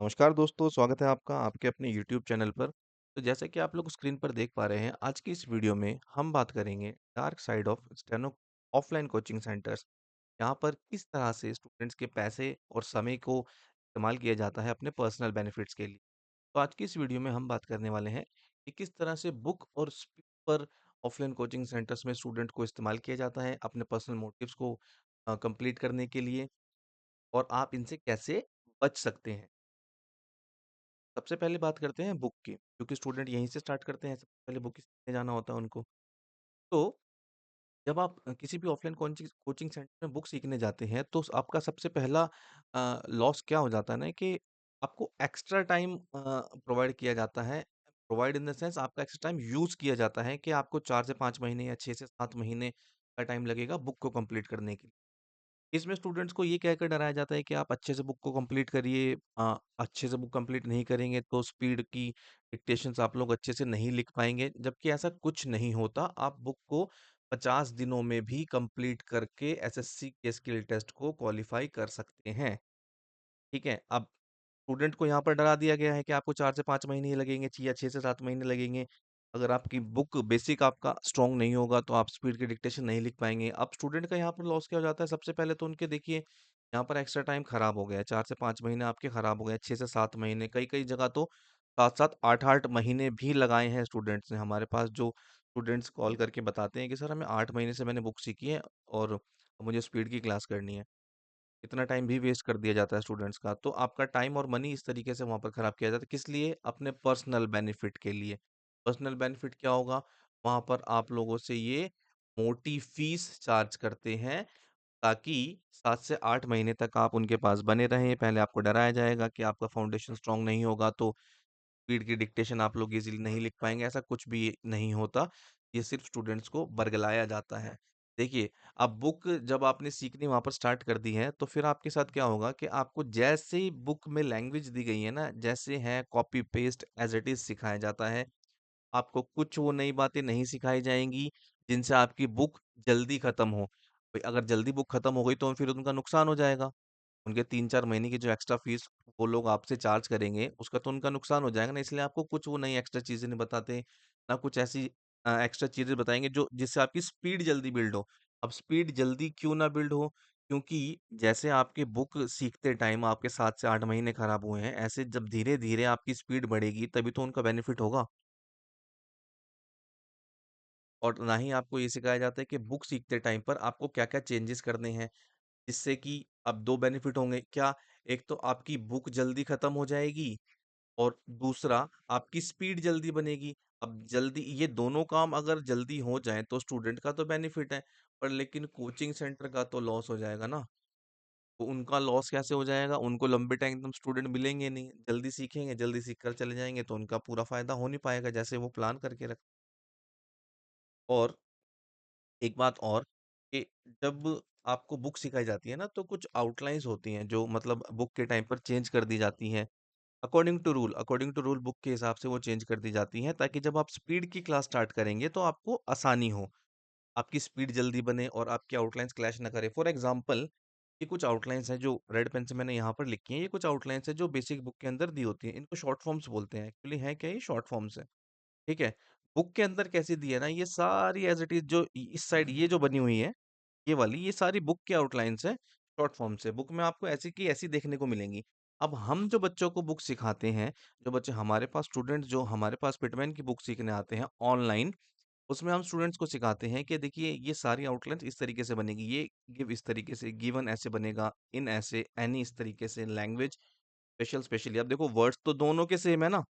नमस्कार दोस्तों, स्वागत है आपका आपके अपने यूट्यूब चैनल पर। तो जैसा कि आप लोग स्क्रीन पर देख पा रहे हैं, आज की इस वीडियो में हम बात करेंगे dark side of steno offline coaching centres. यहाँ पर किस तरह से स्टूडेंट्स के पैसे और समय को इस्तेमाल किया जाता है अपने पर्सनल बेनिफिट्स के लिए। तो आज की इस वीडियो में हम बात करने वाले हैं कि किस तरह से बुक और स्पीड पर ऑफलाइन कोचिंग सेंटर्स में स्टूडेंट को इस्तेमाल किया जाता है अपने पर्सनल मोटिव्स को कंप्लीट करने के लिए, और आप इनसे कैसे बच सकते हैं। सबसे पहले बात करते हैं बुक की, क्योंकि स्टूडेंट यहीं से स्टार्ट करते हैं, सबसे पहले बुक ही सीखने जाना होता है उनको। तो जब आप किसी भी ऑफलाइन कोचिंग कोचिंग सेंटर में बुक सीखने जाते हैं, तो आपका सबसे पहला लॉस क्या हो जाता है ना कि आपको एक्स्ट्रा टाइम प्रोवाइड किया जाता है। प्रोवाइड इन द सेंस आपका एक्स्ट्रा टाइम यूज़ किया जाता है कि आपको 4 से 5 महीने या 6 से 7 महीने का टाइम लगेगा बुक को कंप्लीट करने के लिए। इसमें स्टूडेंट्स को ये कहकर डराया जाता है कि आप अच्छे से बुक को कंप्लीट करिए, अच्छे से बुक कंप्लीट नहीं करेंगे तो स्पीड की डिक्टेशंस आप लोग अच्छे से नहीं लिख पाएँगे, जबकि ऐसा कुछ नहीं होता। आप बुक को 50 दिनों में भी कंप्लीट करके एसएससी के स्किल टेस्ट को क्वालीफाई कर सकते हैं, ठीक है? अब स्टूडेंट को यहाँ पर डरा दिया गया है कि आपको 4 से 5 महीने ही लगेंगे, या 6 से 7 महीने लगेंगे। अगर आपकी बुक बेसिक आपका स्ट्रॉन्ग नहीं होगा, तो आप स्पीड की डिक्टेशन नहीं लिख पाएँगे। अब स्टूडेंट का यहाँ पर लॉस क्या हो जाता है, सबसे पहले तो उनके देखिए यहाँ पर एक्स्ट्रा टाइम खराब हो गया है, 4 से 5 महीने आपके खराब हो गए, 6 से 7 महीने, कई-कई जगह तो 7-7, 8-8 महीने भी लगाए हैं स्टूडेंट्स ने। हमारे पास जो स्टूडेंट्स कॉल करके बताते हैं कि सर हमें 8 महीने से मैंने बुक सीखी है और मुझे स्पीड की क्लास करनी है। इतना टाइम भी वेस्ट कर दिया जाता है स्टूडेंट्स का। तो आपका टाइम और मनी इस तरीके से वहाँ पर खराब किया जाता है। किस लिए? अपने पर्सनल बेनिफिट के लिए। पर्सनल बेनिफिट क्या होगा? वहाँ पर आप लोगों से ये मोटी फीस चार्ज करते हैं, ताकि 7 से 8 महीने तक आप उनके पास बने रहें। पहले आपको डराया जाएगा कि आपका फाउंडेशन स्ट्रॉन्ग नहीं होगा तो स्पीड की डिक्टेशन आप लोग इज़िली नहीं लिख पाएँगे, ऐसा कुछ भी नहीं होता। ये सिर्फ़ स्टूडेंट्स को बरगलाया जाता है। देखिए, अब बुक जब आपने सीखनी वहाँ पर स्टार्ट कर दी है, तो फिर आपके साथ क्या होगा कि आपको जैसे ही बुक में लैंग्वेज दी गई है ना, जैसे है copy paste as it is सिखाया जाता है। आपको कुछ वो नई बातें नहीं सिखाई जाएँगी, जिनसे आपकी बुक जल्दी खत्म हो। भई अगर जल्दी बुक खत्म हो गई तो फिर उनका नुकसान हो जाएगा। उनके 3-4 महीने की जो एक्स्ट्रा फीस वो लोग आपसे चार्ज करेंगे, उसका तो उनका नुकसान हो जाएगा ना, इसलिए आपको कुछ वो नई एक्स्ट्रा चीज़ें नहीं बताते, ना कुछ ऐसी एक्स्ट्रा चीज़ें बताएँगे जो जिससे आपकी स्पीड जल्दी बिल्ड हो। अब स्पीड जल्दी क्यों ना बिल्ड हो? क्योंकि जैसे आपकी बुक सीखते टाइम आपके 7 से 8 महीने खराब हुए हैं, ऐसे जब धीरे-धीरे आपकी स्पीड बढ़ेगी, तभी तो उनका बेनिफिट होगा। और ना ही आपको ये सिखाया जाता है कि बुक सीखते टाइम पर आपको क्या-क्या चेंजेस करने हैं। जिससे कि अब 2 बेनिफिट होंगे। क्या? एक तो आपकी बुक जल्दी खत्म हो जाएगी और दूसरा आपकी स्पीड जल्दी बनेगी। अब जल्दी ये दोनों काम अगर जल्दी हो जाएँ तो स्टूडेंट का तो बेनिफिट है, पर लेकिन कोचिंग सेंटर का तो लॉस हो जाएगा ना। तो उनका लॉस कैसे हो जाएगा? उनको लंबे टाइम तक स्टूडेंट मिलेंगे नहीं। जल्दी सीखेंगे, जल्दी सीख कर चले जाएँगे तो उनका पूरा फ़ायदा हो नहीं पाएगा जैसे वो प्लान करके रख। और एक बात और कि जब आपको बुक सिखाई जाती है ना, तो कुछ आउटलाइन्स होती हैं जो मतलब बुक के टाइम पर चेंज कर दी जाती हैं। अकॉर्डिंग टू रूल बुक के हिसाब से वो चेंज कर दी जाती हैं, ताकि जब आप स्पीड की क्लास स्टार्ट करेंगे तो आपको आसानी हो। आपकी स्पीड जल्दी बने और आपकी आउटलाइन्स क्लैश ना करें। फॉर एग्ज़ाम्पल, ये कुछ आउटलाइन्स हैं जो रेड पेन से मैंने यहाँ पर लिखी हैं। ये कुछ आउटलाइन्स हैं जो बेसिक बुक के अंदर दी होती हैं। इनको शॉर्ट फॉर्म्स बोलते हैं। एक्चुअली है क्या, ये शॉर्ट फॉर्म्स हैं। ठीक है? बुक के अंदर कैसी दी है ना, ये सारी एज़ इट इज़ जो इस साइड ये जो बनी हुई है, ये वाली, ये सारी बुक की आउटलाइन्स हैं, शॉर्ट फॉर्म से। बुक में आपको ऐसी की ऐसी देखने को मिलेंगी। अब हम जो बच्चों को बुक सिखाते हैं, जो बच्चे हमारे पास स्टूडेंट्स जो हमारे पास पिटमैन की बुक सीखने आते हैं ऑनलाइन, उसमें हम स्टूडेंट्स को सिखाते हैं कि देखिए ये सारी आउटलाइन्स इस तरीके से बनेगी, ये गिव इस तरीके से, गिवन ऐसे बनेगा, इन ऐसे, एनी इस तरीके से, लैंग्वेज स्पेशल स्पेशली। अब देखो वर्ड्स तो दोनों के सेम है ना,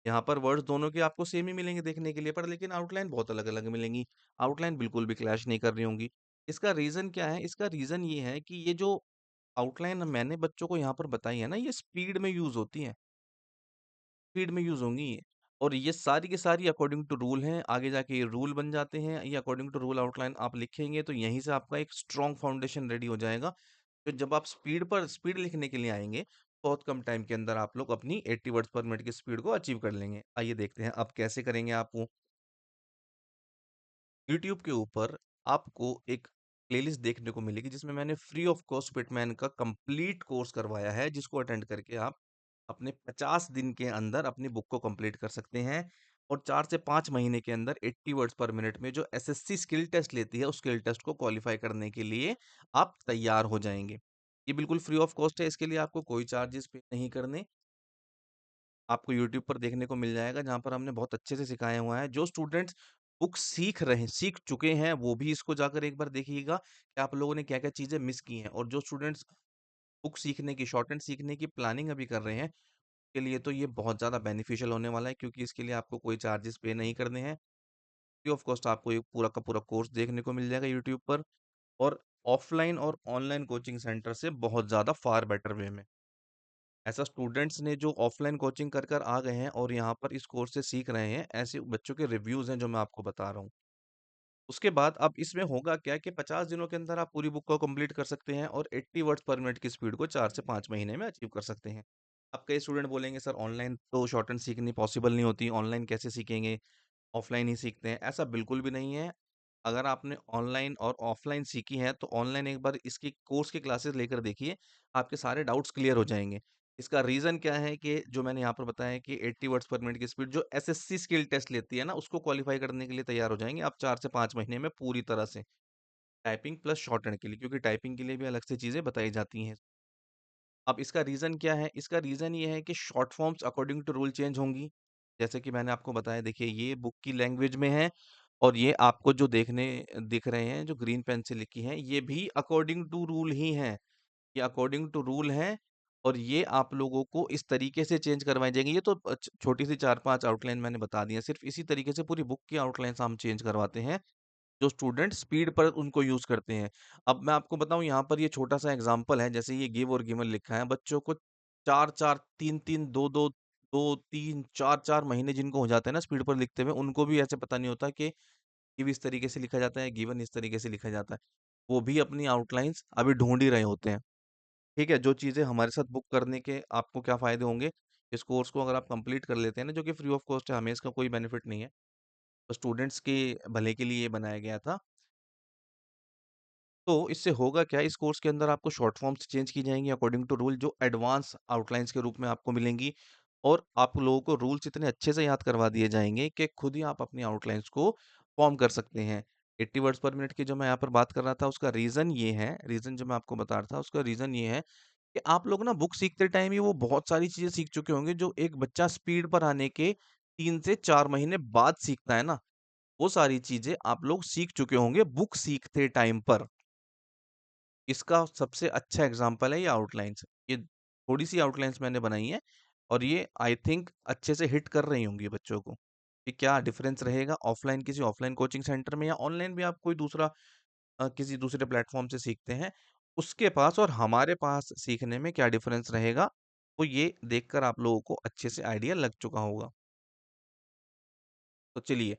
यहाँ पर वर्ड्स दोनों के आपको सेम ही मिलेंगे देखने के लिए, पर लेकिन आउटलाइन बहुत अलग-अलग मिलेंगी। आउटलाइन बिल्कुल भी क्लैश नहीं कर रही होंगी। इसका रीज़न क्या है? इसका रीज़न ये है कि ये जो आउटलाइन मैंने बच्चों को यहाँ पर बताई है ना, ये स्पीड में यूज़ होती हैं, स्पीड में यूज़ होंगी ये। और ये सारी की सारी अकॉर्डिंग टू रूल हैं, आगे जाके ये रूल बन जाते हैं। ये अकॉर्डिंग टू रूल आउटलाइन आप लिखेंगे तो यहीं से आपका एक स्ट्रॉन्ग फाउंडेशन रेडी हो जाएगा। फिर जब आप स्पीड लिखने के लिए आएँगे, बहुत कम टाइम के अंदर आप लोग अपनी 80 वर्ड्स पर मिनट की स्पीड को अचीव कर लेंगे। आइए देखते हैं अब कैसे करेंगे आप वो। यूट्यूब के ऊपर आपको एक प्लेलिस्ट देखने को मिलेगी जिसमें मैंने फ्री ऑफ कॉस्ट पिटमैन का कंप्लीट कोर्स करवाया है, जिसको अटेंड करके आप अपने 50 दिन के अंदर अपनी बुक को कंप्लीट कर सकते हैं और 4 से 5 महीने के अंदर 80 वर्ड्स पर मिनट में जो एसएससी स्किल टेस्ट लेती है, उस स्किल टेस्ट को क्वालिफाई करने के लिए आप तैयार हो जाएँगे। ये बिल्कुल फ्री ऑफ कॉस्ट है, इसके लिए आपको कोई चार्जेस पे नहीं करने। आपको यूट्यूब पर देखने को मिल जाएगा जहाँ पर हमने बहुत अच्छे से सिखाया हुआ है। जो स्टूडेंट्स बुक सीख चुके हैं, वो भी इसको जाकर एक बार देखिएगा कि आप लोगों ने क्या-क्या चीज़ें मिस की हैं और जो स्टूडेंट्स बुक सीखने की, शॉर्ट हैंड सीखने की प्लानिंग अभी कर रहे हैं, के लिए तो ये बहुत ज़्यादा बेनिफिशियल होने वाला है क्योंकि इसके लिए आपको कोई चार्जेस पे नहीं करने हैं। फ्री ऑफ कॉस्ट आपको ये पूरा का पूरा कोर्स देखने को मिल जाएगा यूट्यूब पर और ऑफलाइन और ऑनलाइन कोचिंग सेंटर से बहुत ज़्यादा फार बेटर वे में। ऐसा स्टूडेंट्स ने जो ऑफलाइन कोचिंग कर कर आ गए हैं और यहाँ पर इस कोर्स से सीख रहे हैं, ऐसे बच्चों के रिव्यूज़ हैं जो मैं आपको बता रहा हूँ। उसके बाद अब इसमें होगा क्या कि 50 दिनों के अंदर आप पूरी बुक को कंप्लीट कर सकते हैं और 80 वर्ड्स पर मिनट की स्पीड को 4 से 5 महीने में अचीव कर सकते हैं। अब कई स्टूडेंट बोलेंगे सर ऑनलाइन तो शॉर्ट हैंड सीखनी पॉसिबल नहीं होती, ऑनलाइन कैसे सीखेंगे? ऑफलाइन ही सीखते हैं, ऐसा बिल्कुल भी नहीं है। अगर आपने ऑनलाइन और ऑफलाइन सीखी है, तो ऑनलाइन एक बार इसकी कोर्स की क्लासेस लेकर देखिए, आपके सारे डाउट्स क्लियर हो जाएँगे। इसका रीज़न क्या है कि जो मैंने यहाँ पर बताया कि 80 वर्ड्स पर मिनट की स्पीड जो एसएससी स्किल टेस्ट लेती है ना, उसको क्वालीफाई करने के लिए तैयार हो जाएँगे आप 4 से 5 महीने में पूरी तरह से। टाइपिंग प्लस शॉर्ट हैंड के लिए, क्योंकि टाइपिंग के लिए भी अलग से चीज़ें बताई जाती हैं। अब इसका रीज़न क्या है? इसका रीज़न ये है कि short forms according to rule change होंगी। जैसे कि मैंने आपको बताया देखिए ये बुक की लैंग्वेज में है और ये आपको जो दिख रहे हैं, जो ग्रीन पेन से लिखी हैं, ये भी अकॉर्डिंग टू रूल ही हैं। ये अकॉर्डिंग टू रूल हैं और ये आप लोगों को इस तरीके से चेंज करवाई जाएँगी। ये तो छोटी-सी 4-5 आउटलाइन मैंने बता दी हैं। सिर्फ़ इसी तरीके से पूरी बुक की आउटलाइन्स हम चेंज करवाते हैं। जो स्टूडेंट स्पीड पर उनको यूज़ करते हैं। अब मैं आपको बताऊँ यहाँ पर ये छोटा-सा एग्ज़ाम्पल है, जैसे ये गिव और गिवन लिखा है, बच्चों को 4-4, 3-3, 2-2, 2-3, 4-4 महीने जिनको हो जाते हैं ना स्पीड पर लिखते हुए, उनको भी ऐसे पता नहीं होता कि गिव इस तरीके से लिखा जाता है, गिवन इस तरीके से लिखा जाता है। वो भी अपनी आउटलाइन्स अभी ढूँढ ही रहे होते हैं। ठीक है? जो चीज़ें हमारे साथ बुक करने के आपको क्या फ़ायदे होंगे, इस कोर्स को अगर आप कंप्लीट कर लेते हैं ना, जो कि फ्री ऑफ कॉस्ट है, हमें इसका कोई बेनिफिट नहीं है। तो स्टूडेंट्स के भले के लिए ये बनाया गया था। तो इससे होगा क्या इस कोर्स के अंदर आपको शॉर्ट फॉर्म्स चेंज की जाएँगी अकॉर्डिंग टू रूल जो एडवांस आउटलाइन्स के रूप में आपको मिलेंगी और आप लोगों को रूल्स इतने अच्छे से याद करवा दिए जाएँगे कि खुद ही आप अपनी आउटलाइन्स को फॉर्म कर सकते हैं। 80 वर्ड्स पर मिनट की जो मैं यहाँ पर बात कर रहा था उसका रीज़न ये है, रीज़न जो मैं आपको बता रहा था उसका रीज़न ये है कि आप लोग ना बुक सीखते टाइम ही वो बहुत सारी चीज़ें सीख चुके होंगे जो एक बच्चा स्पीड पर आने के 3 से 4 महीने बाद सीखता है ना, वो सारी चीज़ें आप लोग सीख चुके होंगे बुक सीखते टाइम पर। इसका सबसे अच्छा एग्ज़ाम्पल है ये आउटलाइन्स। ये थोड़ी-सी आउटलाइन्स मैंने बनाई हैं और ये आई थिंक अच्छे से हिट कर रही होंगी बच्चों को, कि क्या डिफ़रेंस रहेगा ऑफ़लाइन किसी ऑफ़लाइन कोचिंग सेंटर में या ऑनलाइन भी आप कोई दूसरा किसी दूसरे प्लेटफ़ॉर्म से सीखते हैं, उसके पास और हमारे पास सीखने में क्या डिफ़रेंस रहेगा, तो ये देखकर आप लोगों को अच्छे से आइडिया लग चुका होगा। तो चलिए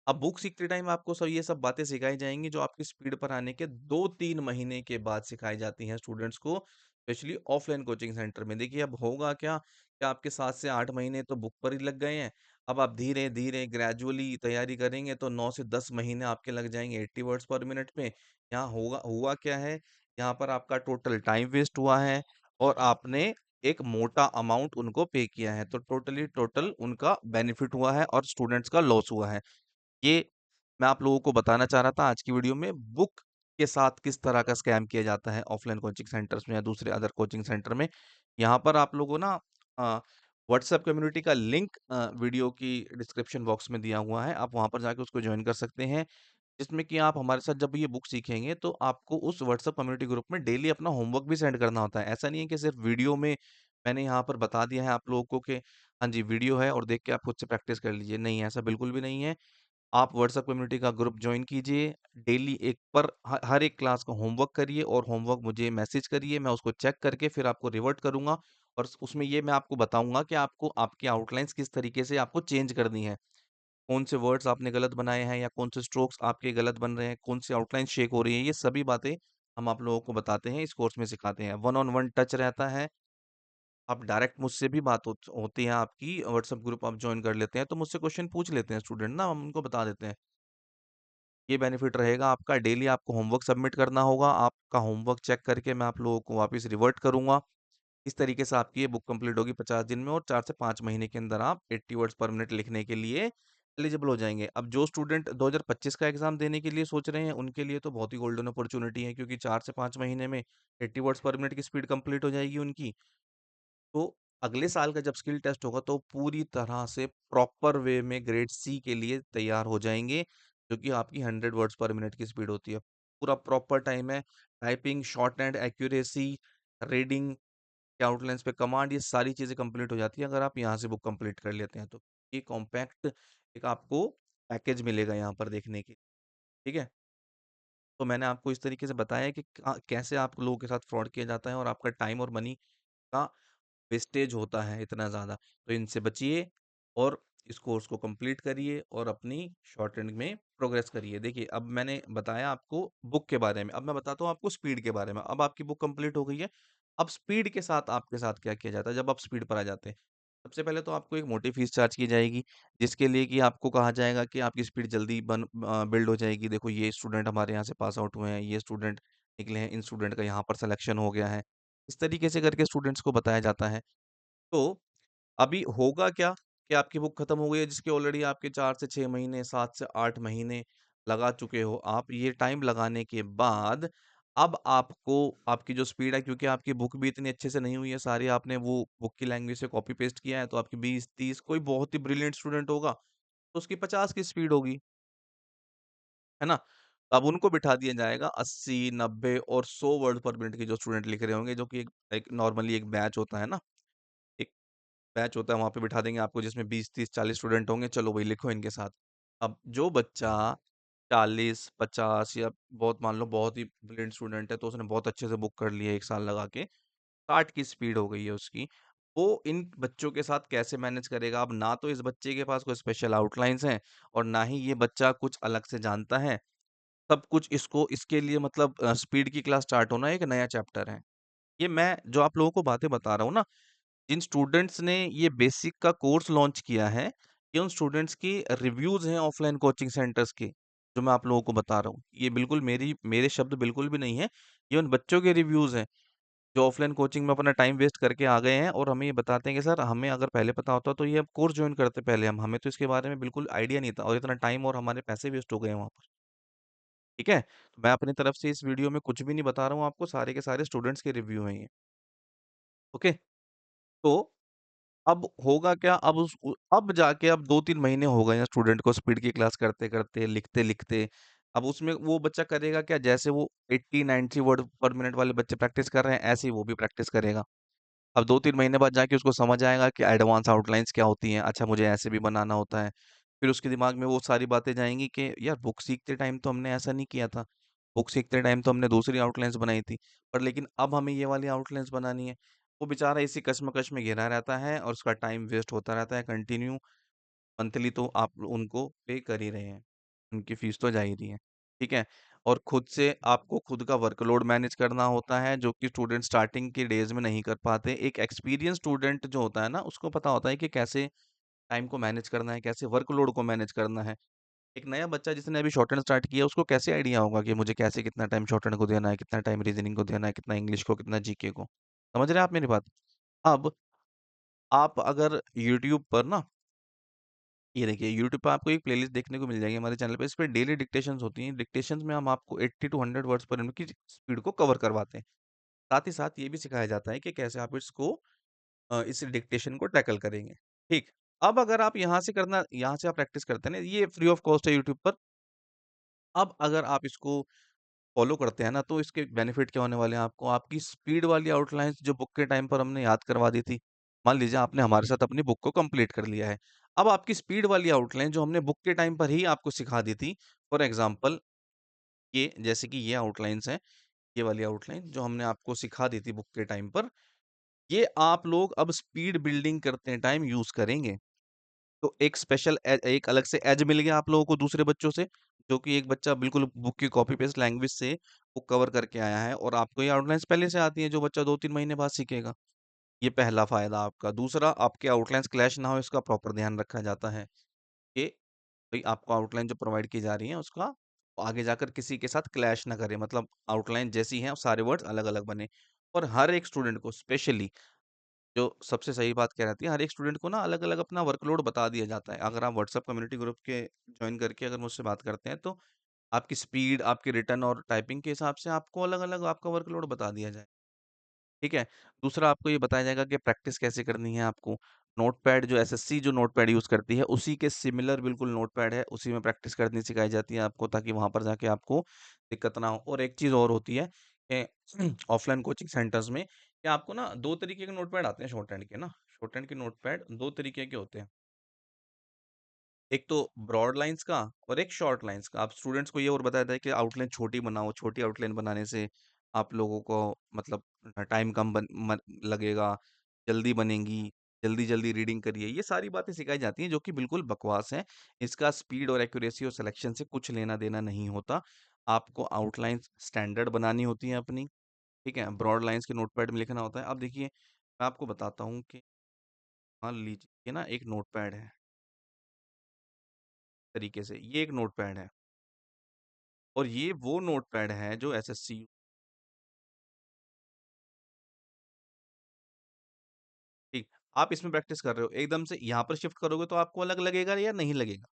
अब बुक सीखते टाइम आपको सब ये सब बातें सिखाई जाएँगी जो आपकी स्पीड पर आने के 2-3 महीने के बाद सिखाई जाती हैं स्टूडेंट्स को, स्पेशली ऑफलाइन कोचिंग सेंटर में। देखिए अब होगा क्या, कि आपके 7 से 8 महीने तो बुक पर ही लग गए हैं। अब आप धीरे-धीरे ग्रेजुअली तैयारी करेंगे तो 9 से 10 महीने आपके लग जाएँगे 80 वर्ड्स पर मिनट में। यहाँ होगा हुआ क्या है, यहाँ पर आपका टोटल टाइम वेस्ट हुआ है और आपने एक मोटा अमाउंट उनको पे किया है। तो टोटल उनका बेनिफिट हुआ है और स्टूडेंट्स का लॉस हुआ है। ये मैं आप लोगों को बताना चाह रहा था आज की वीडियो में बुक के साथ किस तरह का स्कैम किया जाता है ऑफलाइन कोचिंग सेंटर्स में या दूसरे अदर कोचिंग सेंटर में। यहाँ पर आप लोगों ना व्हाट्सएप कम्युनिटी का लिंक वीडियो की डिस्क्रिप्शन बॉक्स में दिया हुआ है। आप वहाँ पर जाके उसको जॉइन कर सकते हैं। जिसमें कि आप हमारे साथ जब ये बुक सीखेंगे तो आपको उस व्हाट्सएप कम्युनिटी ग्रुप में डेली अपना होमवर्क भी सेंड करना होता है। ऐसा नहीं है कि सिर्फ वीडियो में मैंने यहाँ पर बता दिया है आप लोगों को कि हाँ जी, वीडियो है और देख के आप खुद से प्रैक्टिस कर लीजिए। नहीं, ऐसा बिल्कुल भी नहीं है। आप व्हाट्सएप कम्युनिटी का ग्रुप जॉइन कीजिए। डेली एक पर ह हर एक क्लास का होमवर्क करिए और होमवर्क मुझे मैसेज करिए, मैं उसको चेक करके फिर आपको रिवर्ट करूँगा और उसमें ये मैं आपको बताऊँगा कि आपको आपकी आउटलाइन्स किस तरीके से आपको चेंज करनी है। कौन से वर्ड्स आपने गलत बनाए हैं या कौन से स्ट्रोक्स आपके गलत बन रहे हैं, कौन सी आउटलाइन शेक हो रही है, ये सभी बातें हम आप लोगों को बताते हैं, इस कोर्स में सिखाते हैं। वन ऑन वन टच रहता है। आप डायरेक्ट मुझसे भी बात होती है आपकी, व्हाट्सएप ग्रुप आप जॉइन कर लेते हैं, तो मुझसे क्वेश्चन पूछ लेते हैं स्टूडेंट ना, हम उनको बता देते हैं। ये बेनिफिट रहेगा आपका, डेली आपको होमवर्क सबमिट करना होगा, आपका होमवर्क चेक करके मैं आप लोगों को वापस रिवर्ट करूँगा। इस तरीके से आपकी ये बुक कंप्लीट होगी 50 दिन में और 4 से 5 महीने के अंदर आप 80 वर्ड्स पर मिनट लिखने के लिए एलिजिबल हो जाएँगे। अब जो स्टूडेंट 2025 का एग्ज़ाम देने के लिए सोच रहे हैं, उनके लिए तो बहुत ही गोल्डन अपॉर्च्युनिटी है क्योंकि 4 से 5 महीने में 80 वर्ड्स पर मिनट की स्पीड कंप्लीट हो जाएगी उनकी। तो अगले साल का जब स्किल टेस्ट होगा तो पूरी तरह से प्रॉपर वे में ग्रेड सी के लिए तैयार हो जाएँगे, जो कि आपकी 100 वर्ड्स पर मिनट की स्पीड होती है। पूरा प्रॉपर टाइम है, टाइपिंग, शॉर्टहैंड एक्यूरेसी, रीडिंग के आउटलाइन्स पे कमांड, ये सारी चीज़ें कंप्लीट हो जाती है अगर आप यहाँ से बुक कंप्लीट कर लेते हैं तो। ये कॉम्पैक्ट एक आपको पैकेज मिलेगा यहाँ पर देखने के, ठीक है? तो मैंने आपको इस तरीके से बताया है कि कैसे आप लोगों के साथ फ्रॉड किया जाता है और आपका टाइम और मनी का वेस्टेज होता है इतना ज़्यादा। तो इनसे बचिए और इस कोर्स को कंप्लीट करिए और अपनी शॉर्ट एंड में प्रोग्रेस करिए। देखिए, अब मैंने बताया आपको बुक के बारे में, अब मैं बताता हूँ आपको स्पीड के बारे में। अब आपकी बुक कंप्लीट हो गई है, अब स्पीड के साथ आपके साथ क्या किया जाता है जब आप स्पीड पर आ जाते हैं। सबसे पहले तो आपको एक मोटी फीस चार्ज की जाएगी, जिसके लिए कि आपको कहा जाएगा कि आपकी स्पीड जल्दी बिल्ड हो जाएगी। देखो ये स्टूडेंट हमारे यहाँ से पास आउट हुए हैं, ये स्टूडेंट निकले हैं, इन स्टूडेंट का यहाँ पर सिलेक्शन हो गया है। इस तरीके से करके स्टूडेंट्स को बताया जाता है। तो अभी होगा क्या कि आपकी बुक खत्म हो गई है जिसके ऑलरेडी आपके 4 से 6 महीने, 7 से 8 महीने लगा चुके हो आप। ये टाइम लगाने के बाद अब आपको आपकी जो स्पीड है क्योंकि आपकी बुक भी इतनी अच्छे से नहीं हुई है, सारी आपने वो बुक की लैंग्वेज से कॉपी पेस्ट किया है, तो आपकी 20-30 कोई बहुत ही ब्रिलियंट स्टूडेंट होगा, तो उसकी 50 की स्पीड होगी, है ना? अब उनको बिठा दिया जाएगा 80, 90 और 100 वर्ड पर मिनट के जो स्टूडेंट लिख रहे होंगे, जो कि एक एक नॉर्मली एक बैच होता है ना, एक बैच होता है, वहाँ पे बिठा देंगे आपको जिसमें 20, 30, 40 स्टूडेंट होंगे, चलो भई लिखो इनके साथ। अब जो बच्चा 40, 50 या बहुत मान लो बहुत ही ब्रिलियंट स्टूडेंट है, तो उसने बहुत अच्छे से बुक कर ली है 1 साल लगा के, 60 की स्पीड हो गई है उसकी। वो इन बच्चों के साथ कैसे मैनेज करेगा? अब ना तो इस बच्चे के पास कोई स्पेशल आउटलाइन्स हैं और ना ही ये बच्चा कुछ अलग से जानता है। सब कुछ इसको इसके लिए मतलब स्पीड की क्लास स्टार्ट होना एक नया चैप्टर है। ये मैं जो आप लोगों को बातें बता रहा हूँ ना, जिन स्टूडेंट्स ने ये बेसिक का कोर्स लॉन्च किया है, ये उन स्टूडेंट्स की रिव्यूज़ हैं ऑफलाइन कोचिंग सेंटर्स के, जो मैं आप लोगों को बता रहा हूँ। ये बिल्कुल मेरे शब्द बिल्कुल भी नहीं है, ये उन बच्चों के रिव्यूज़ हैं, जो ऑफलाइन कोचिंग में अपना टाइम वेस्ट करके आ गए हैं और हमें ये बताते हैं कि सर हमें अगर पहले पता होता तो ये अब कोर्स जॉइन करते पहले हम, हमें तो इसके बारे में बिल्कुल आइडिया नहीं था और इतना टाइम और हमारे पैसे वेस्ट हो गए हैं वहाँ पर। ठीक है? तो मैं अपनी तरफ से इस वीडियो में कुछ भी नहीं बता रहा हूँ आपको, सारे के सारे स्टूडेंट्स के रिव्यू हैं ये। ओके? तो अब होगा क्या, अब जाके अब 2-3 महीने हो गए हैं स्टूडेंट को स्पीड की क्लास करते-करते, लिखते-लिखते। अब उसमें वो बच्चा करेगा क्या, जैसे वो 80-90 वर्ड पर मिनट वाले बच्चे प्रैक्टिस कर रहे हैं, ऐसे ही वो भी प्रैक्टिस करेगा। अब 2-3 महीने बाद जाके उसको समझ आएगा कि एडवांस आउटलाइन्स क्या होती हैं, अच्छा मुझे ऐसे भी बनाना होता है। फिर उसके दिमाग में वो सारी बातें जाएँगी कि यार बुक सीखते टाइम तो हमने ऐसा नहीं किया था। बुक सीखते टाइम तो हमने दूसरी आउटलाइन्स बनाई थी, पर लेकिन अब हमें ये वाली आउटलाइन्स बनानी है। वो बेचारा इसी कशमकश में घिरा रहता है और उसका टाइम वेस्ट होता रहता है कंटिन्यू। मंथली तो आप उनको पे कर ही रहे हैं, उनकी फीस तो जा ही रही है, ठीक है? और खुद से आपको खुद का वर्कलोड मैनेज करना होता है, जो कि स्टूडेंट स्टार्टिंग के डेज़ में नहीं कर पाते। एक एक्सपीरियंस स्टूडेंट जो होता है ना, उसको पता होता है कि कैसे टाइम को मैनेज करना है, कैसे वर्कलोड को मैनेज करना है। एक नया बच्चा जिसने अभी शॉर्टहैंड स्टार्ट किया, उसको कैसे आइडिया होगा कि मुझे कैसे कितना टाइम शॉर्टहैंड को देना है, कितना टाइम रीज़निंग को देना है, कितना इंग्लिश को, कितना जीके को। समझ रहे हैं आप मेरी बात? अब आप अगर यूट्यूब पर ना ये देखिए यूट्यूब पे आपको एक प्लेलिस्ट देखने को मिल जाएगी हमारे चैनल पे। इस पे डेली डिक्टेशंस होती हैं। डिक्टेशंस में हम आपको 80 टू 100 वर्ड्स पर मिनट की स्पीड को कवर करवाते हैं। साथ ही साथ ये भी सिखाया जाता है कि कैसे आप इसको इस डिक्टेशन को टैकल करेंगे। ठीक। अब अगर आप यहाँ से आप प्रैक्टिस करते हैं ना, ये फ्री ऑफ कॉस्ट है यूट्यूब पर। अब अगर आप इसको फॉलो करते हैं ना, तो इसके बेनिफिट क्या होने वाले हैं आपको? आपकी स्पीड वाली आउटलाइन्स जो बुक के टाइम पर हमने याद करवा दी थी, मान लीजिए आपने हमारे साथ अपनी बुक को कंप्लीट कर लिया है। अब आपकी स्पीड वाली आउटलाइन जो हमने बुक के टाइम पर ही आपको सिखा दी थी, फॉर एग्ज़ाम्पल ये जैसे कि ये आउटलाइन्स हैं, ये वाली आउटलाइन जो हमने आपको सिखा दी थी बुक के टाइम पर, ये आप लोग अब स्पीड बिल्डिंग करते टाइम यूज़ करेंगे। तो एक स्पेशल एक अलग से एज मिल गया आप लोगों को दूसरे बच्चों से, जो कि एक बच्चा बिल्कुल बुक की कॉपी पेस्ट लैंग्वेज से बुक कवर करके आया है और आपको ये आउटलाइन्स पहले से आती हैं, जो बच्चा 2-3 महीने बाद सीखेगा। ये पहला फ़ायदा आपका। दूसरा, आपके आउटलाइन्स क्लैश ना हो इसका प्रॉपर ध्यान रखा जाता है कि भई आपको आउटलाइन जो प्रोवाइड की जा रही है उसका आगे जाकर किसी के साथ क्लैश ना करे। मतलब आउटलाइन जैसी है सारे वर्ड्स अलग-अलग बने और हर एक स्टूडेंट को स्पेशली जो सबसे सही बात क्या रहती है, हर एक स्टूडेंट को ना अलग-अलग अपना वर्कलोड बता दिया जाता है। अगर आप व्हाट्सएप कम्युनिटी ग्रुप के जॉइन करके अगर मुझसे बात करते हैं, तो आपकी स्पीड, आपकी रिटन और टाइपिंग के हिसाब से आपको अलग-अलग आपका वर्कलोड बता दिया जाए। ठीक है? दूसरा आपको ये बताया जाएगा कि प्रैक्टिस कैसे करनी है आपको। नोटपैड जो एसएससी जो नोटपैड यूज़ करती है, उसी के सिमिलर बिल्कुल नोटपैड है, उसी में प्रैक्टिस करनी सिखाई जाती है आपको ताकि वहाँ पर जाके आपको दिक्कत ना हो। और एक चीज़ और होती है कि ऑफ़लाइन कोचिंग सेंटर्स में कि आपको ना 2 तरीके के नोटपैड आते हैं शॉर्ट हैंड के ना। शॉर्ट हैंड के नोटपैड 2 तरीके के होते हैं। एक तो ब्रॉड लाइन्स का और एक शॉर्ट लाइन्स का। आप स्टूडेंट्स को ये और बताया था कि आउटलाइन छोटी बनाओ, छोटी आउटलाइन बनाने से आप लोगों को मतलब टाइम कम लगेगा, जल्दी बनेंगी, जल्दी-जल्दी रीडिंग करिए। ये सारी बातें सिखाई जाती हैं जो कि बिल्कुल बकवास हैं। इसका स्पीड और एक्यूरेसी और सिलेक्शन से कुछ लेना-देना नहीं होता। आपको आउटलाइन्स स्टैंडर्ड बनानी होती हैं अपनी, ठीक है? ब्रॉड लाइन्स के नोटपैड में लिखना होता है। अब देखिए, मैं आपको बताता हूँ कि मान लीजिए ये ना एक नोटपैड है, तरीके से, ये एक नोटपैड है। और ये वो नोटपैड है जो एसएससी ठीक, आप इसमें प्रैक्टिस कर रहे हो, एकदम से यहाँ पर शिफ्ट करोगे तो आपको अलग लगेगा या नहीं लगेगा?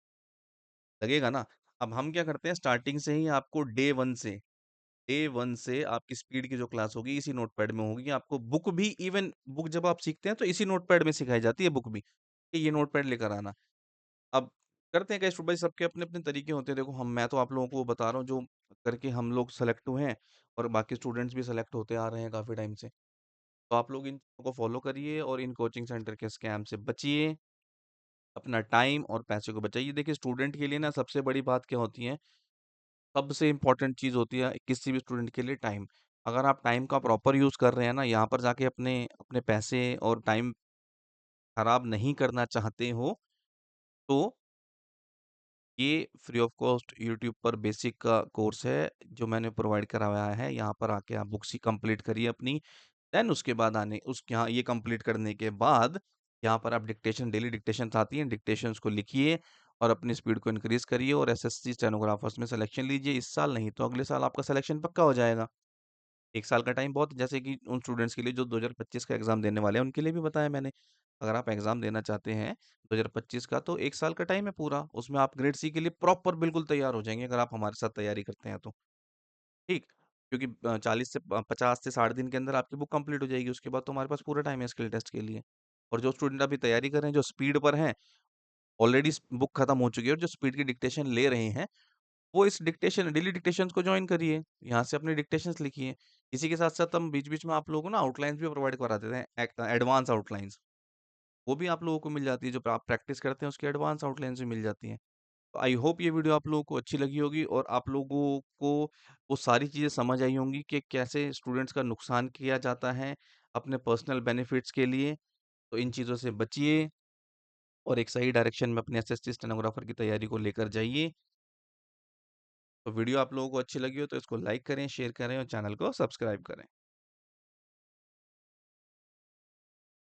लगेगा ना? अब हम क्या करते हैं स्टार्टिंग से ही आपको डे 1 से आपकी स्पीड की जो क्लास होगी इसी नोटपैड में होगी। आपको बुक भी इवन बुक जब आप सीखते हैं तो इसी नोटपैड में सिखाई जाती है बुक भी, कि ये नोटपैड लेकर आना। अब करते हैं कई भाई सबके अपने-अपने तरीके होते हैं। देखो हम मैं तो आप लोगों को बता रहा हूँ जो करके हम लोग सेलेक्ट हुए हैं और बाकी स्टूडेंट्स भी सेलेक्ट होते आ रहे हैं काफ़ी टाइम से। तो आप लोग इन चीज़ों को फ़ॉलो करिए और इन कोचिंग सेंटर के स्कैम से बचिए, अपना टाइम और पैसे को बचाइए। देखिए स्टूडेंट के लिए ना सबसे बड़ी बात क्या होती है, सबसे इम्पोर्टेंट चीज़ होती है किसी भी स्टूडेंट के लिए टाइम। अगर आप टाइम का प्रॉपर यूज़ कर रहे हैं ना, यहाँ पर जाके अपने अपने पैसे और टाइम खराब नहीं करना चाहते हो, तो ये फ्री ऑफ कॉस्ट यूट्यूब पर बेसिक का कोर्स है, जो मैंने प्रोवाइड करवाया है। यहाँ पर आके आप बुक्स ही कंप्लीट करिए अपनी। देन उसके बाद आने उसके यहाँ ये कंप्लीट करने के बाद यहाँ पर आप डिक्टेशन डेली डिक्टेशंस आती हैं, डिक्टेशंस को लिखिए और अपनी स्पीड को इंक्रीज़ करिए और एसएससी स्टेनोग्राफर्स में सिलेक्शन लीजिए इस साल, नहीं तो अगले साल आपका सिलेक्शन पक्का हो जाएगा। 1 साल का टाइम बहुत जैसे कि उन स्टूडेंट्स के लिए जो 2025 का एग्ज़ाम देने वाले हैं, उनके लिए भी बताया मैंने। अगर आप एग्ज़ाम देना चाहते हैं 2025 का तो 1 साल का टाइम है पूरा। उसमें आप ग्रेड सी के लिए प्रॉपर बिल्कुल तैयार हो जाएँगे अगर आप हमारे साथ तैयारी करते हैं तो। ठीक? क्योंकि 40 से 50 से 60 दिन के अंदर आपकी बुक कंप्लीट हो जाएगी। उसके बाद तो हमारे पास पूरा टाइम है स्किल टेस्ट के लिए। और जो स्टूडेंट अभी तैयारी कर रहे हैं, जो स्पीड पर हैं, ऑलरेडी स बुक खत्म हो चुकी है और जो स्पीड की डिक्टेशन ले रहे हैं, वो इस डिक्टेशन डेली डिक्टेशंस को जॉइन करिए। यहाँ से अपनी डिक्टेशंस लिखिए। इसी के साथ-साथ हम बीच-बीच में आप लोगों को ना आउटलाइन्स भी प्रोवाइड करा देते हैं, एडवांस आउटलाइन्स। वो भी आप लोगों को मिल जाती है, जो आप प्रैक्टिस करते हैं उसकी एडवांस आउटलाइन्स भी मिल जाती हैं। तो आई होप ये वीडियो आप लोगों को अच्छी लगी होगी और आप लोगों को वो सारी चीज़ें समझ आई होंगी कि कैसे स्टूडेंट्स का नुकसान किया जाता है अपने पर्सनल बेनिफिट्स के लिए। तो इन चीज़ों से बचिए और एक सही डायरेक्शन में अपने एसएससी स्टेनोग्राफर की तैयारी को लेकर जाइए। तो वीडियो आप लोगों को अच्छी लगी हो तो इसको लाइक करें, शेयर करें और चैनल को सब्सक्राइब करें।